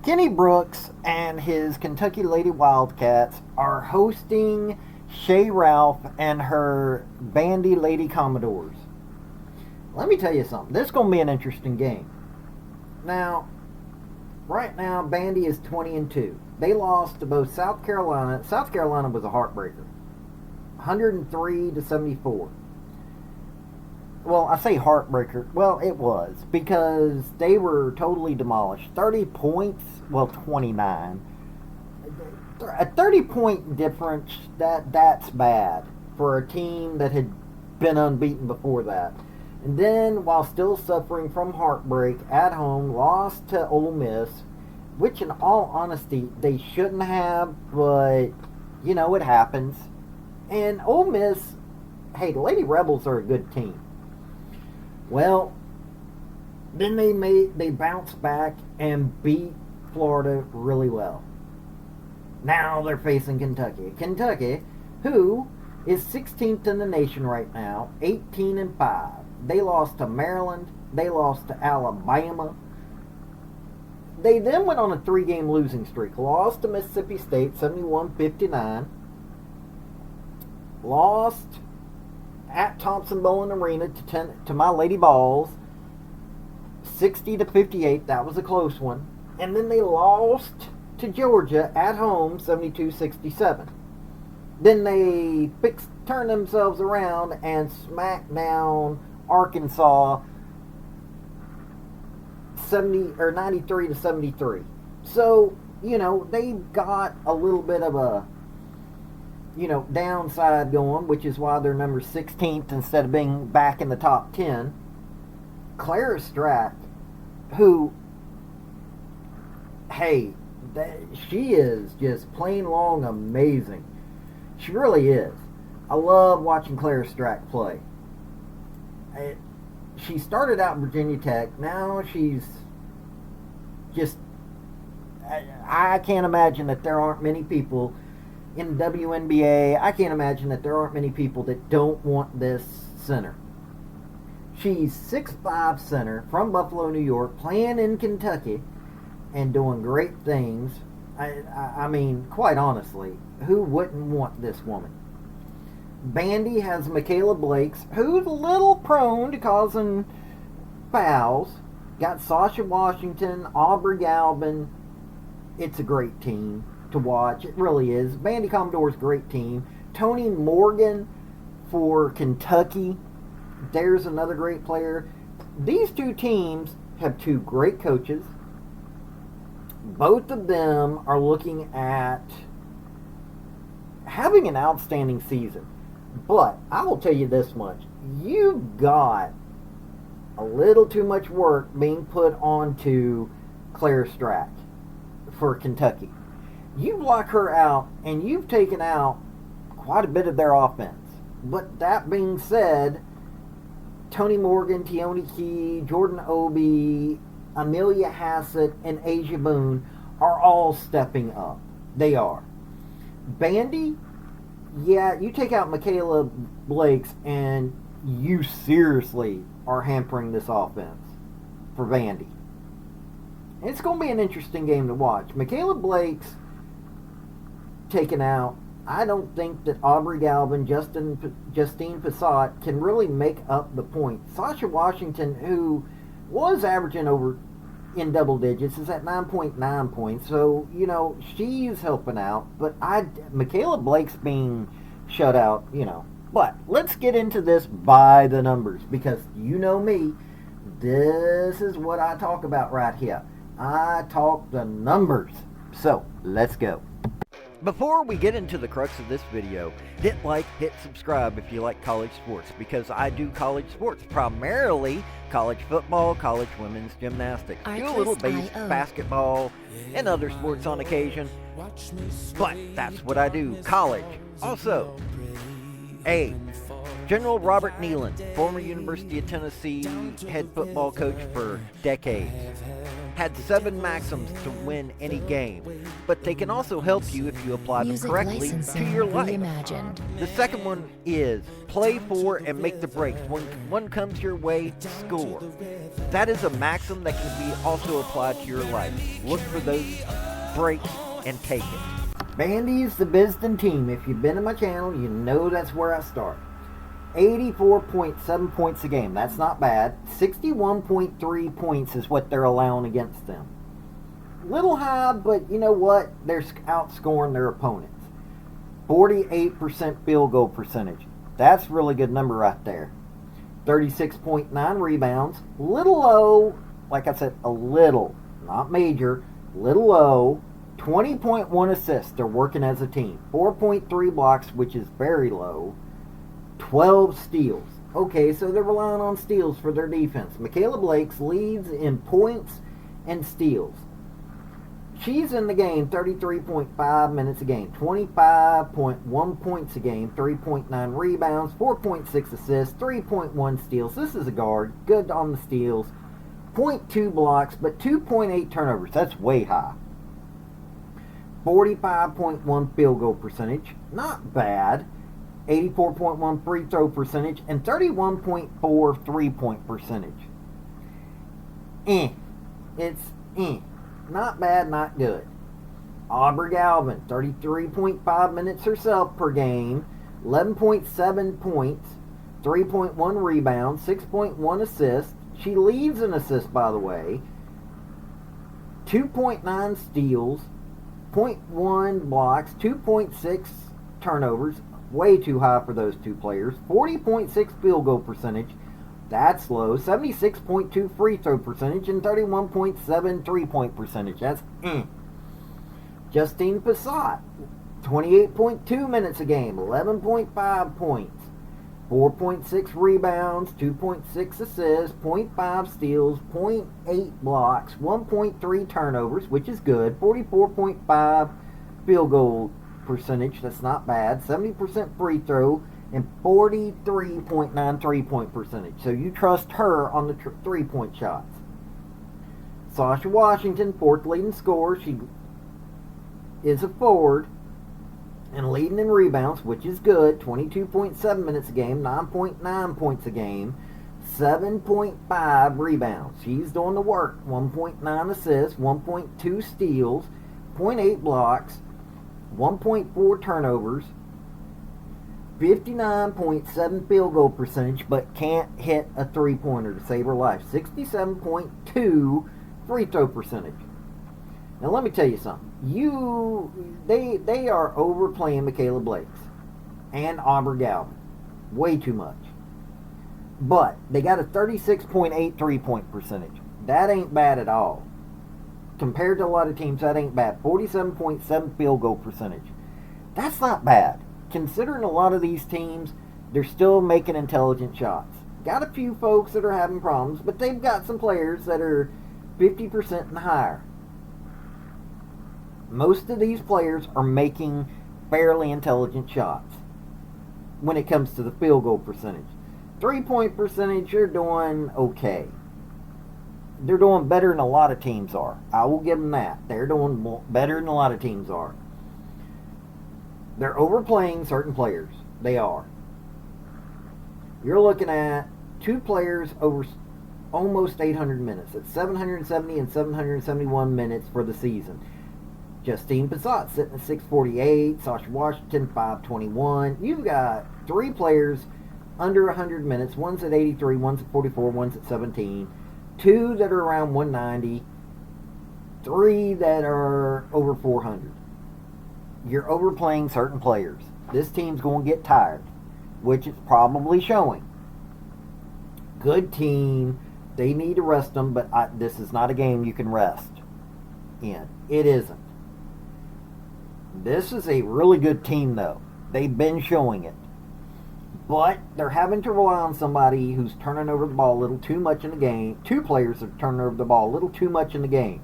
Kenny Brooks and his Kentucky Lady Wildcats are hosting Shay Ralph and her Vandy Lady Commodores. Let me tell you something. This is going to be an interesting game. Now, right now, Vandy is 20-2. They lost to both South Carolina. South Carolina was a heartbreaker. 103-74. Well, I say heartbreaker. Well, it was, because they were totally demolished. 30 points, well, 29. A 30-point difference, that's bad for a team that had been unbeaten before that. And then, while still suffering from heartbreak at home, lost to Ole Miss, which in all honesty, they shouldn't have, but, you know, it happens. And Ole Miss, hey, the Lady Rebels are a good team. Well, then they bounced back and beat Florida really well. Now they're facing Kentucky. Kentucky, who is 16th in the nation right now, 18-5. They lost to Maryland. They lost to Alabama. They then went on a 3-game losing streak. Lost to Mississippi State, 71-59. Lost at Thompson-Boling Arena to my Lady Vols, 60-58. That was a close one. And then they lost to Georgia at home, 72-67. Then they turned themselves around and smacked down Arkansas 93-73. So, you know, they got a little bit of a, you know, downside going, which is why they're number 16th instead of being back in the top 10. Clara Strack, who, hey, she is just plain long amazing. She really is. I love watching Clara Strack play. She started out in Virginia Tech. Now she's just, I can't imagine that there aren't many people in WNBA. I can't imagine that there aren't many people that don't want this center. She's 6'5" center from Buffalo, New York, playing in Kentucky and doing great things. I mean, quite honestly, who wouldn't want this woman? Vandy has Michaela Blakes, who's a little prone to causing fouls. Got Sasha Washington, Aubrey Galvin. It's a great team to watch. It really is. Vandy Commodore's a great team. Tony Morgan for Kentucky. There's another great player. These two teams have two great coaches. Both of them are looking at having an outstanding season. But I will tell you this much. You've got a little too much work being put onto Claire Strack for Kentucky. You block her out, and you've taken out quite a bit of their offense. But that being said, Tony Morgan, Tioni Key, Jordan Obie, Amelia Hassett, and Asia Boone are all stepping up. They are. Vandy, yeah, you take out Michaela Blakes, and you seriously are hampering this offense for Vandy. And it's going to be an interesting game to watch. Michaela Blakes taken out. I don't think that Aubrey Galvin, Justine Passat can really make up the point. Sasha Washington, who was averaging over in double digits, is at 9.9 points. So, you know, she's helping out. But Michaela Blake's being shut out, you know. But let's get into this by the numbers, because you know me. This is what I talk about right here. I talk the numbers. So, let's go. Before we get into the crux of this video, hit like, hit subscribe if you like college sports, because I do college sports, primarily college football, college women's gymnastics, do a little basketball, and other sports on occasion, but that's what I do, college. Also, General Robert Nealon, former University of Tennessee head football coach for decades. had 7 maxims to win any game, but they can also help you if you apply them correctly to your life. Reimagined. The second one is play for and make the breaks. When one comes your way, score. That is a maxim that can be also applied to your life. Look for those breaks and take it. Vandy is the Bisden team. If you've been in my channel, you know that's where I start. 84.7 points a game. That's not bad. 61.3 points is what they're allowing against them. Little high, but you know what? They're outscoring their opponents. 48% field goal percentage. That's a really good number right there. 36.9 rebounds. Little low. Like I said, a little. Not major. Little low. 20.1 assists. They're working as a team. 4.3 blocks, which is very low. 12 steals. Okay, so they're relying on steals for their defense. Michaela Blakes leads in points and steals. She's in the game 33.5 minutes a game, 25.1 points a game, 3.9 rebounds, 4.6 assists, 3.1 steals. This is a guard, good on the steals. 0.2 blocks, but 2.8 turnovers. That's way high. 45.1 field goal percentage, not bad. 84.1 free throw percentage, and 31.4 three-point percentage. It's not bad, not good. Aubrey Galvin, 33.5 minutes herself per game, 11.7 points, 3.1 rebounds, 6.1 assists. She leads in assists, by the way. 2.9 steals, 0.1 blocks, 2.6 turnovers. Way too high for those two players. 40.6 field goal percentage. That's low. 76.2 free throw percentage and 31.7 three-point percentage. That's Justine Passat, 28.2 minutes a game, 11.5 points, 4.6 rebounds, 2.6 assists, 0.5 steals, 0.8 blocks, 1.3 turnovers, which is good, 44.5 field goal percentage, that's not bad, 70% free throw, and 43.9 three-point percentage. So you trust her on the three-point shots. Sasha Washington, 4th leading scorer. She is a forward and leading in rebounds, which is good. 22.7 minutes a game, 9.9 points a game, 7.5 rebounds. She's doing the work. 1.9 assists, 1.2 steals, 0.8 blocks, 1.4 turnovers, 59.7 field goal percentage, but can't hit a three-pointer to save her life. 67.2 free throw percentage. Now let me tell you something. They are overplaying Michaela Blakes and Aubrey Galvin. Way too much. But they got a 36.8 three-point percentage. That ain't bad at all. Compared to a lot of teams, that ain't bad. 47.7 field goal percentage. That's not bad. Considering a lot of these teams, they're still making intelligent shots. Got a few folks that are having problems, but they've got some players that are 50% and higher. Most of these players are making fairly intelligent shots when it comes to the field goal percentage. Three-point percentage, you're doing okay. They're doing better than a lot of teams are. I will give them that. They're doing better than a lot of teams are. They're overplaying certain players. They are. You're looking at two players over almost 800 minutes. It's 770 and 771 minutes for the season. Justine Passat sitting at 648. Sasha Washington, 521. You've got three players under 100 minutes. One's at 83, one's at 44, one's at 17. Two that are around 190. Three that are over 400. You're overplaying certain players. This team's going to get tired, which is probably showing. Good team. They need to rest them, but this is not a game you can rest in. It isn't. This is a really good team, though. They've been showing it. But they're having to rely on somebody who's turning over the ball a little too much in the game. Two players are turning over the ball a little too much in the game.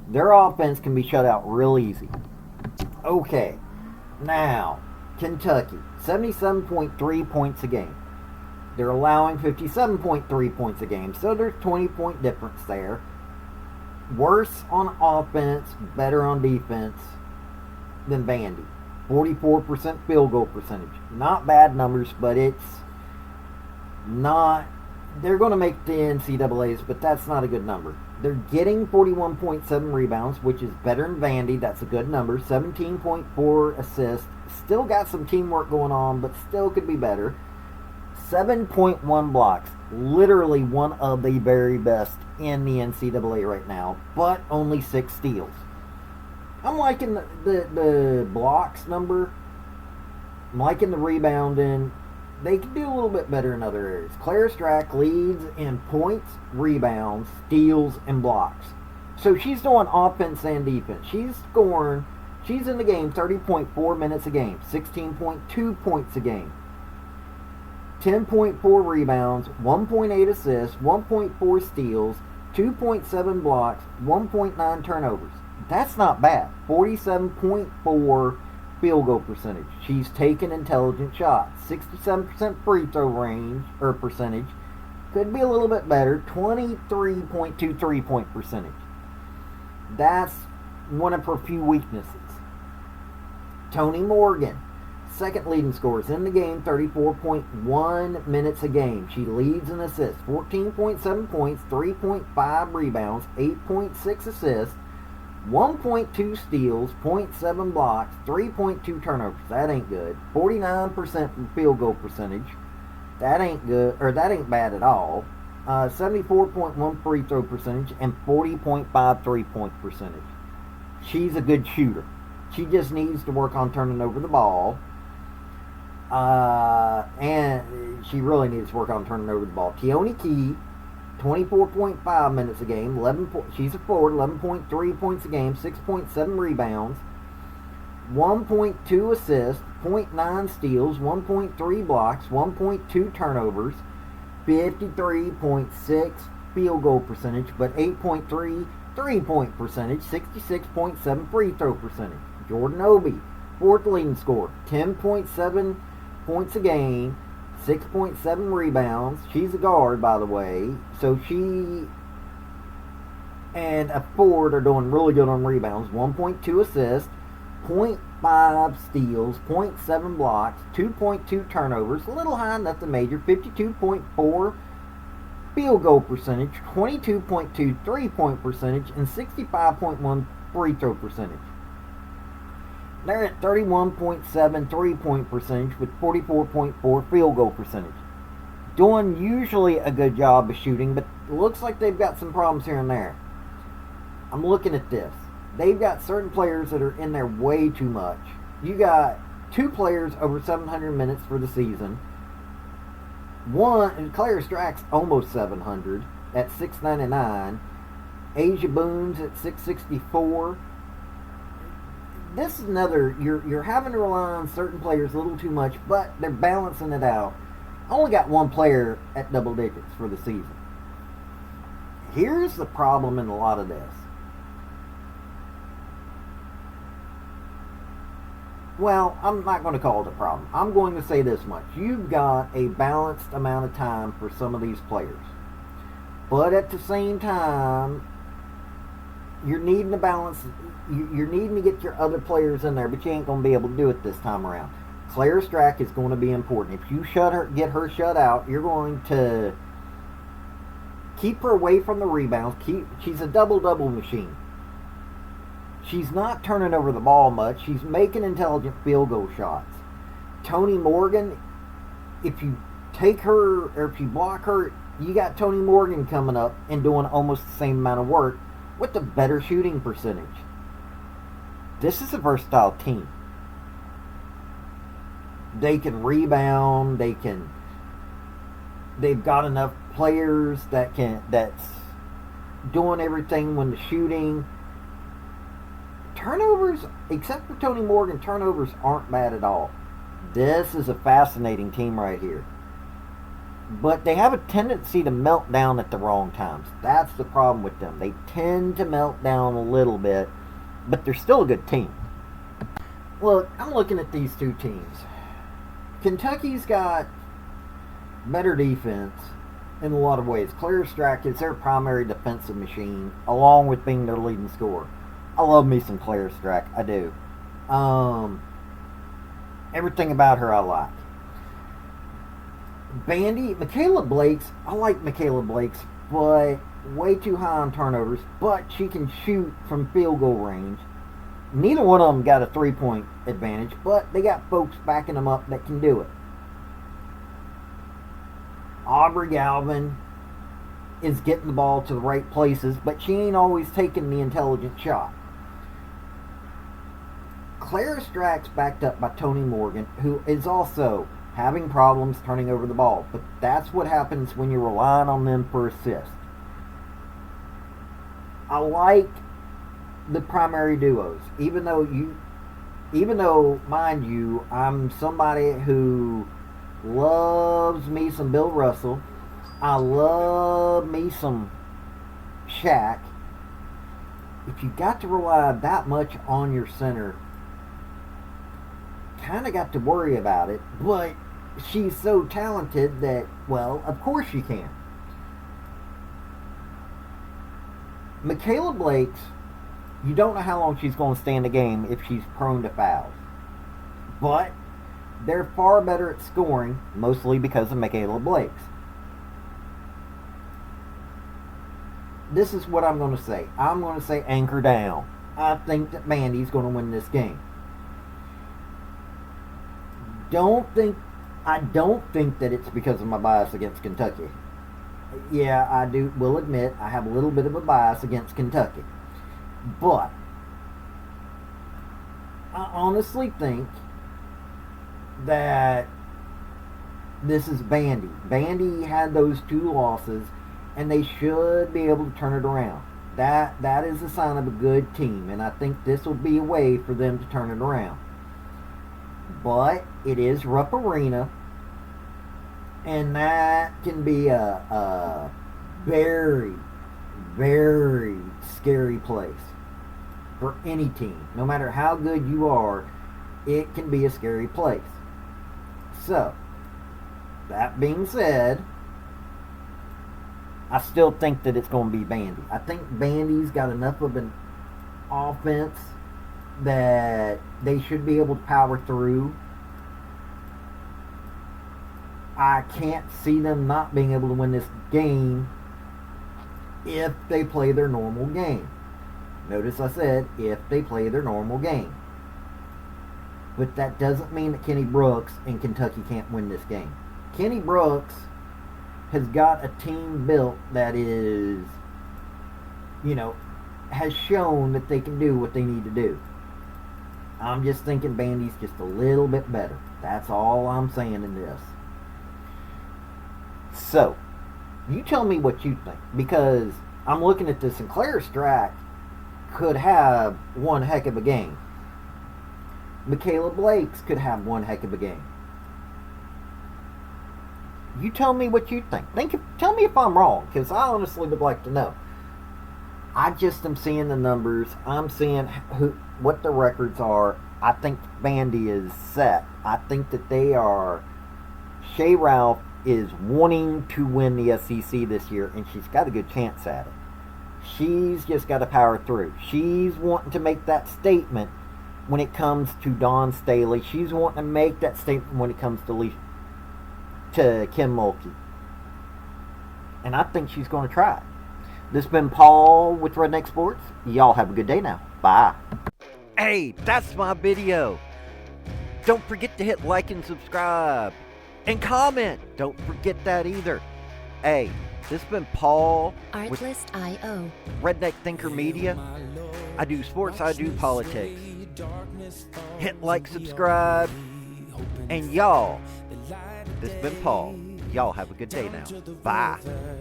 Their offense can be shut out real easy. Okay, now, Kentucky, 77.3 points a game. They're allowing 57.3 points a game, so there's 20-point difference there. Worse on offense, better on defense than Vandy. 44% field goal percentage. Not bad numbers, but it's not. They're going to make the NCAAs, but that's not a good number. They're getting 41.7 rebounds, which is better than Vandy. That's a good number. 17.4 assists. Still got some teamwork going on, but still could be better. 7.1 blocks. Literally one of the very best in the NCAA right now, but only 6 steals. I'm liking the blocks number. I'm liking the rebounding. They can do a little bit better in other areas. Claire Strack leads in points, rebounds, steals, and blocks. So she's doing offense and defense. She's scoring. She's in the game 30.4 minutes a game, 16.2 points a game, 10.4 rebounds, 1.8 assists, 1.4 steals, 2.7 blocks, 1.9 turnovers. That's not bad. 47.4 field goal percentage. She's taken intelligent shots. 67% free throw range or percentage. Could be a little bit better. 23.2 3-point percentage. That's one of her few weaknesses. Toni Morgan, second leading scorers in the game, 34.1 minutes a game. She leads in assists, 14.7 points, 3.5 rebounds, 8.6 assists, 1.2 steals, 0.7 blocks, 3.2 turnovers. That ain't good. 49% field goal percentage. That ain't good, or that ain't bad at all. 74.1 free throw percentage and 40.5 3-point percentage. She's a good shooter. She just needs to work on turning over the ball. And she really needs to work on turning over the ball. Keone Key, 24.5 minutes a game. She's a forward, 11.3 points a game, 6.7 rebounds, 1.2 assists, 0.9 steals, 1.3 blocks, 1.2 turnovers, 53.6 field goal percentage, but 8.3 3-point percentage, 66.7 free throw percentage. Jordan Obi, fourth leading scorer, 10.7 points a game, 6.7 rebounds. She's a guard, by the way. So she and a forward are doing really good on rebounds. 1.2 assists, 0.5 steals, 0.7 blocks, 2.2 turnovers. A little high, nothing major. 52.4 field goal percentage, 22.2 3-point percentage, and 65.1 free throw percentage. They're at 31.7 3-point percentage with 44.4 field goal percentage. Doing usually a good job of shooting, but it looks like they've got some problems here and there. I'm looking at this. They've got certain players that are in there way too much. You got 2 players over 700 minutes for the season. One, and Claire Strack's almost 700 at 699. Asia Boone's at 664. This is another, you're having to rely on certain players a little too much, but they're balancing it out. I only got one player at double digits for the season. Here's the problem in a lot of this. Well, I'm not going to call it a problem. I'm going to say this much. You've got a balanced amount of time for some of these players. But at the same time, you're needing to balance. You're needing to get your other players in there, but you ain't going to be able to do it this time around. Claire Strack is going to be important. If you get her shut out, you're going to keep her away from the rebounds. She's a double-double machine. She's not turning over the ball much. She's making intelligent field goal shots. Toni Morgan, if you take her or if you block her, you got Toni Morgan coming up and doing almost the same amount of work with a better shooting percentage. This is a versatile team. They can rebound. They've got enough players that's doing everything when the shooting. Turnovers, except for Toni Morgan, turnovers aren't bad at all. This is a fascinating team right here. But they have a tendency to melt down at the wrong times. That's the problem with them. They tend to melt down a little bit, but they're still a good team. Look, I'm looking at these two teams. Kentucky's got better defense, in a lot of ways. Claire Strack is their primary defensive machine, along with being their leading scorer. I love me some Claire Strack. I do. Everything about her I like. Vandy, Michaela Blake's, I like Michaela Blake's, but way too high on turnovers, but she can shoot from field goal range. Neither one of them got a 3-point advantage, but they got folks backing them up that can do it. Aubrey Galvin is getting the ball to the right places, but she ain't always taking the intelligent shot. Claire Strack's backed up by Tony Morgan, who is also having problems turning over the ball. But that's what happens when you're relying on them for assists. I like the primary duos, even though, mind you, I'm somebody who loves me some Bill Russell. I love me some Shaq. If you got to rely that much on your center, kind of got to worry about it. But she's so talented that, well, of course you can. Michaela Blake's, you don't know how long she's going to stay in the game if she's prone to fouls. But they're far better at scoring, mostly because of Michaela Blake's. This is what I'm going to say. I'm going to say anchor down. I think that Vandy's going to win this game. I don't think that it's because of my bias against Kentucky. Yeah, I will admit I have a little bit of a bias against Kentucky. But I honestly think that this is Vandy. Vandy had those 2 losses, and they should be able to turn it around. That is a sign of a good team, and I think this will be a way for them to turn it around. But it is Rupp Arena, and that can be a very, very scary place for any team. No matter how good you are, it can be a scary place. So, that being said, I still think that it's going to be Vandy. I think Vandy's got enough of an offense that they should be able to power through. I can't see them not being able to win this game if they play their normal game. Notice I said if they play their normal game. But that doesn't mean that Kenny Brooks and Kentucky can't win this game. Kenny Brooks has got a team built that is, has shown that they can do what they need to do. I'm just thinking Vandy's just a little bit better. That's all I'm saying in this. So, you tell me what you think, because I'm looking at this, and Claire Strack could have one heck of a game. Michaela Blake's could have one heck of a game. You tell me what you think. Tell me if I'm wrong, because I honestly would like to know. I just am seeing the numbers. I'm seeing what the records are. I think Vandy is set. I think that they are. Shea Ralph is wanting to win the SEC this year, and she's got a good chance at it. She's just got to power through. She's wanting to make that statement when it comes to Dawn Staley. She's wanting to make that statement when it comes to Kim Mulkey. And I think she's going to try it. This has been Paul with Redneck Sports. Y'all have a good day now. Bye. Hey, that's my video. Don't forget to hit like and subscribe. And comment. Don't forget that either. Hey, this has been Paul with Artlist.io. Redneck Thinker Media. I do sports, I do politics. Hit like, subscribe. And y'all, this has been Paul. Y'all have a good day now. Bye.